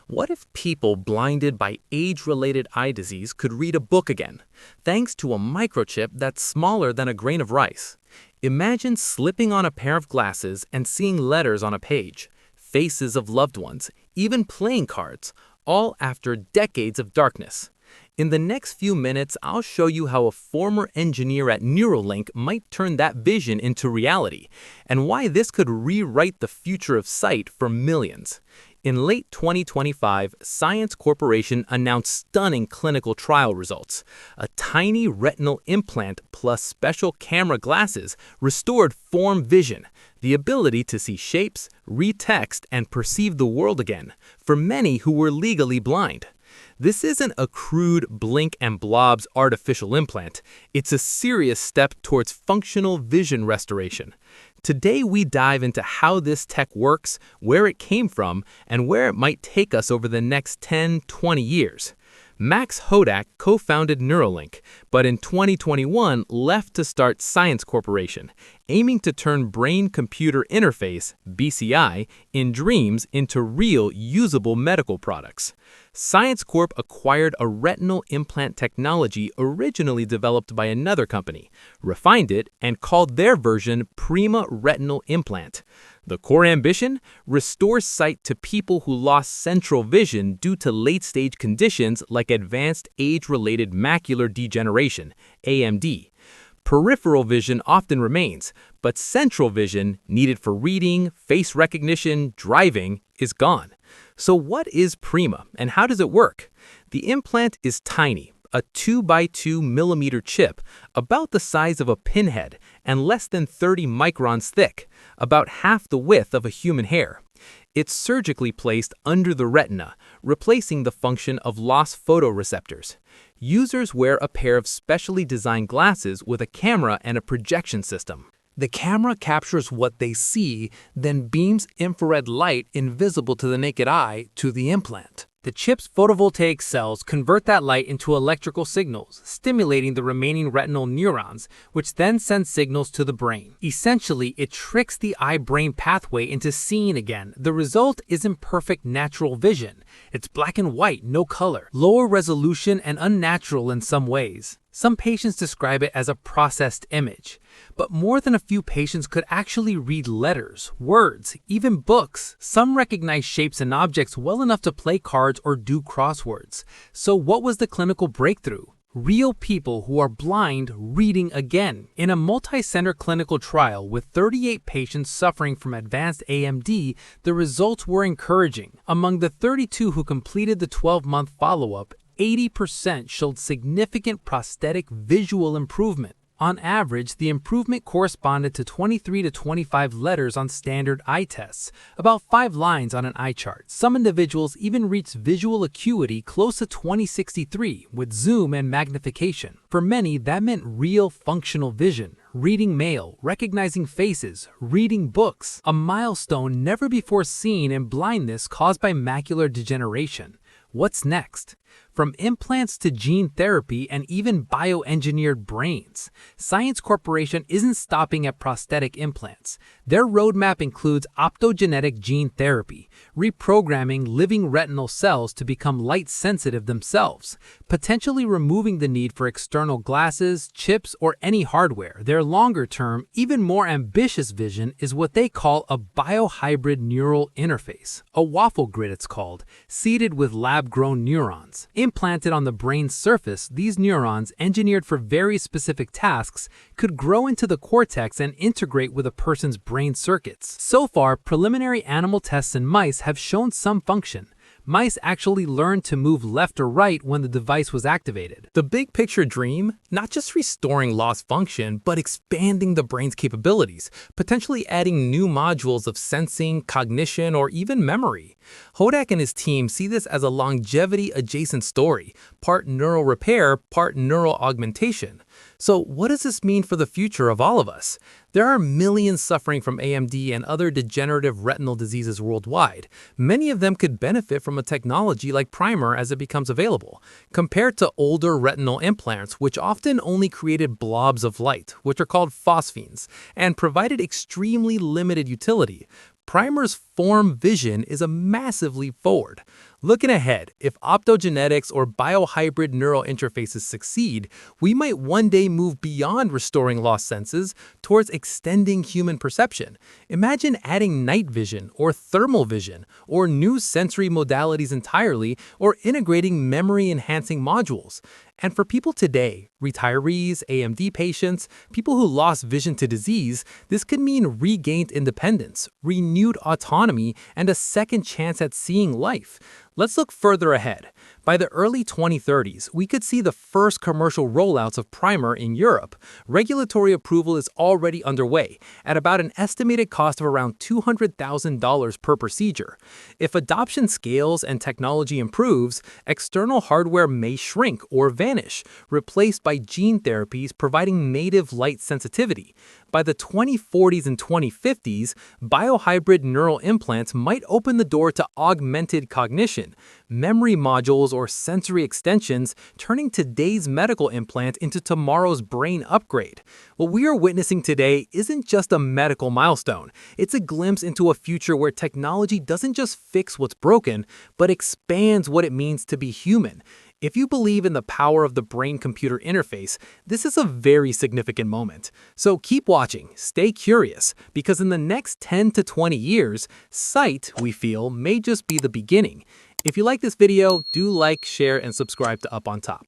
What if people blinded by age-related eye disease could read a book again, thanks to a microchip that's smaller than a grain of rice? Imagine slipping on a pair of glasses and seeing letters on a page, faces of loved ones, even playing cards, all after decades of darkness. In the next few minutes, I'll show you how a former engineer at Neuralink might turn that vision into reality, and why this could rewrite the future of sight for millions. In late 2025, Science Corporation announced stunning clinical trial results. A tiny retinal implant plus special camera glasses restored form vision, the ability to see shapes, read text, and perceive the world again, for many who were legally blind. This isn't a crude blink and blobs artificial implant. It's a serious step towards functional vision restoration. Today we dive into how this tech works, where it came from, and where it might take us over the next 10-20 years. Max Hodak co-founded Neuralink, but in 2021 left to start Science Corporation, aiming to turn brain-computer interface, BCI, in dreams into real, usable medical products. Science Corp acquired a retinal implant technology originally developed by another company, refined it, and called their version PRIMA retinal implant. The core ambition? Restore sight to people who lost central vision due to late-stage conditions like advanced age-related macular degeneration, AMD. Peripheral vision often remains, but central vision, needed for reading, face recognition, driving, is gone. So what is PRIMA, and how does it work? The implant is tiny, a 2x2 millimeter chip, about the size of a pinhead and less than 30 microns thick, about half the width of a human hair. It's surgically placed under the retina, replacing the function of lost photoreceptors. Users wear a pair of specially designed glasses with a camera and a projection system. The camera captures what they see, then beams infrared light invisible to the naked eye to the implant. The chip's photovoltaic cells convert that light into electrical signals, stimulating the remaining retinal neurons, which then send signals to the brain. Essentially, it tricks the eye-brain pathway into seeing again. The result isn't perfect natural vision. It's black and white, no color, lower resolution and unnatural in some ways. Some patients describe it as a processed image, but more than a few patients could actually read letters, words, even books. Some recognize shapes and objects well enough to play cards or do crosswords. So what was the clinical breakthrough? Real people who are blind reading again. In a multi-center clinical trial with 38 patients suffering from advanced AMD, the results were encouraging. Among the 32 who completed the 12-month follow-up, 80% showed significant prosthetic visual improvement. On average, the improvement corresponded to 23 to 25 letters on standard eye tests, about 5 lines on an eye chart. Some individuals even reached visual acuity close to 2063 with zoom and magnification. For many, that meant real functional vision, reading mail, recognizing faces, reading books, a milestone never before seen in blindness caused by macular degeneration. What's next? From implants to gene therapy and even bioengineered brains, Science Corporation isn't stopping at prosthetic implants. Their roadmap includes optogenetic gene therapy, reprogramming living retinal cells to become light-sensitive themselves, potentially removing the need for external glasses, chips, or any hardware. Their longer-term, even more ambitious vision is what they call a Biohybrid Neural Interface, a waffle grid it's called, seeded with lab-grown neurons. Implanted on the brain's surface, these neurons, engineered for very specific tasks, could grow into the cortex and integrate with a person's brain circuits. So far, preliminary animal tests in mice have shown some function. Mice actually learned to move left or right when the device was activated. The big picture dream? Not just restoring lost function, but expanding the brain's capabilities, potentially adding new modules of sensing, cognition, or even memory. Hodak and his team see this as a longevity-adjacent story, part neural repair, part neural augmentation. So what does this mean for the future of all of us? There are millions suffering from AMD and other degenerative retinal diseases worldwide. Many of them could benefit from a technology like PRIMA as it becomes available, compared to older retinal implants, which often only created blobs of light, which are called phosphenes, and provided extremely limited utility. PRIMA's form vision is a massive leap forward. Looking ahead, if optogenetics or biohybrid neural interfaces succeed, we might one day move beyond restoring lost senses towards extending human perception. Imagine adding night vision or thermal vision or new sensory modalities entirely, or integrating memory-enhancing modules. And for people today, retirees, AMD patients, people who lost vision to disease, this could mean regained independence, renewed autonomy, and a second chance at seeing life. Let's look further ahead. By the early 2030s, we could see the first commercial rollouts of PRIMA in Europe. Regulatory approval is already underway, at about an estimated cost of around $200,000 per procedure. If adoption scales and technology improves, external hardware may shrink or vanish, replaced by gene therapies providing native light sensitivity. By the 2040s and 2050s, biohybrid neural implants might open the door to augmented cognition, memory modules or sensory extensions, turning today's medical implant into tomorrow's brain upgrade. What we are witnessing today isn't just a medical milestone. It's a glimpse into a future where technology doesn't just fix what's broken, but expands what it means to be human. If you believe in the power of the brain-computer interface, this is a very significant moment. So keep watching, stay curious, because in the next 10 to 20 years, sight, we feel, may just be the beginning. If you like this video, do like, share, and subscribe to Up on Top.